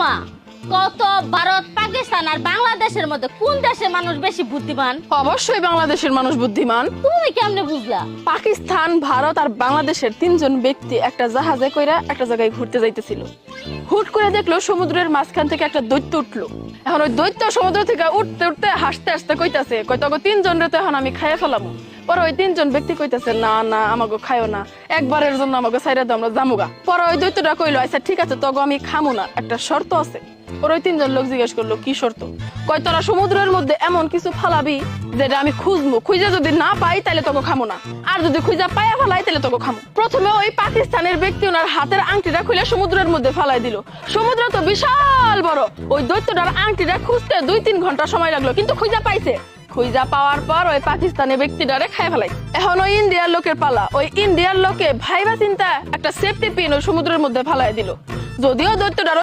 মা, কত ভারত পাকিস্তান আর বাংলাদেশের মধ্যে কোন দেশের মানুষ বেশি বুদ্ধিমান? অবশ্যই বাংলাদেশের মানুষ বুদ্ধিমান। তুমি কেমনে বুঝলা? পাকিস্তান, ভারত আর বাংলাদেশের তিনজন ব্যক্তি একটা জাহাজে কইরা একটা জায়গায় ঘুরতে যাইতেছিল। হুট করে দেখলো সমুদ্রের মাঝখান থেকে একটা দৈত্য উঠলো। এখন ওই দৈত্য সমুদ্র থেকে উঠতে উঠতে হাসতে হাসতে কইতাছে, কয়তো তিনজন রে তো এখন আমি খাইয়ে ফেলামু। পরে ওই তিনজন ব্যক্তি কইতাছে, না না আমাকে খাইও না, একবারের জন্য আমাকে ছাইরা দাও, আমরা জামুগা। পরে ওই দৈত্যটা কইলো, আচ্ছা ঠিক আছে তগো আমি খামু না, একটা শর্ত আছে। ওর ওই তিনজন লোক জিজ্ঞেস করলো, কি শর্ত? কয় তোরা সমুদ্রের মধ্যে এমন কিছু ফালাবি যেটা আমি খুঁজবো, খুঁজে যদি না পাই তাহলে তোকে খামো না, আর যদি খুঁজে পাইয়া ফেলাই তাহলে তোকে খামো। প্রথমে ওই পাকিস্তানের ব্যক্তি ওনার হাতের আংটিটা খুলে সমুদ্রের মধ্যে ফালাই দিল। সমুদ্র তো বিশাল বড়, ওই দৈত্যটার আংটিটা খুঁজতে 2-3 ঘন্টা সময় লাগলো, কিন্তু খুঁজে পাইছে। খুঁজা পাওয়ার পর ওই পাকিস্তানি ব্যক্তিটারে খাই ফেলাই। এখন ওই ইন্ডিয়ার লোকের পালা। ওই ইন্ডিয়ার লোকে ভাইবা চিন্তা একটা সেফটি পিন ওই সমুদ্রের মধ্যে ফালাই দিল। যদিও দৈত্যটার